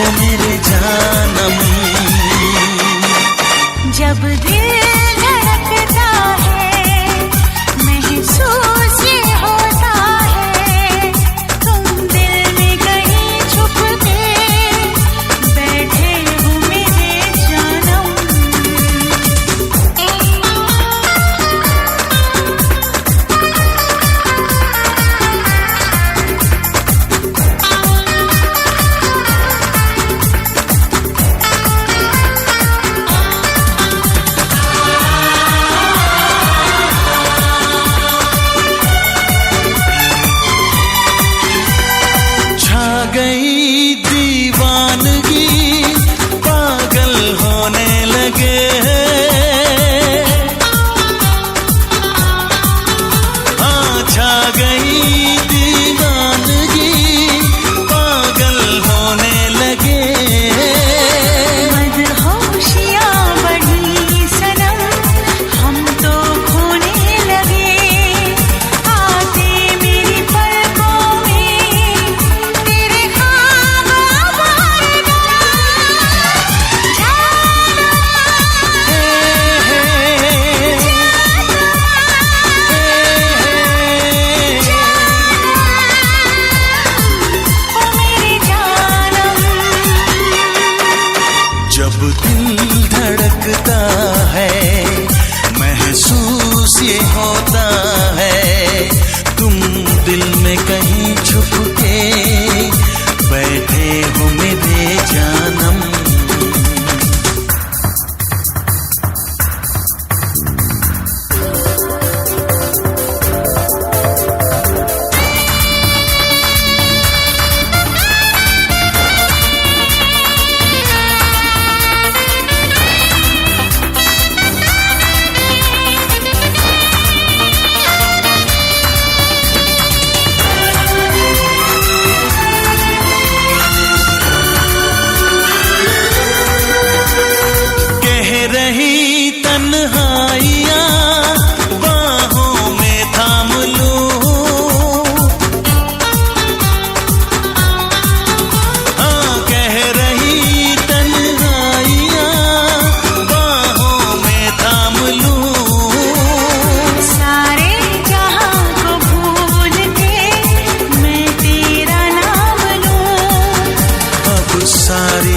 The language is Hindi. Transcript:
हो मेरे जानम। जब दिल धड़कता है महसूस ये होता है, तुम दिल में कहीं छुप के बैठे हो मेरे जानम। गई दीवानगी, पागल होने लगे, हाँ छा गई दीवानगी, पागल होने लगे। मदहोशियाँ बढ़ी सनम, हम तो खोने लगे, आते मेरी पलकों में तेरे ख्वाब आवाज़ जब दिल धड़कता है महसूस ये होता है, तुम दिल में कहीं छुप के बैठे हो मेरे जानम। रही तन्हाइयाँ बाहों में थाम लूं, हाँ कह रही तन्हाइयाँ बाहों में थाम लूं। सारे जहां को भूल के मैं तेरा नाम लूं, अब सारी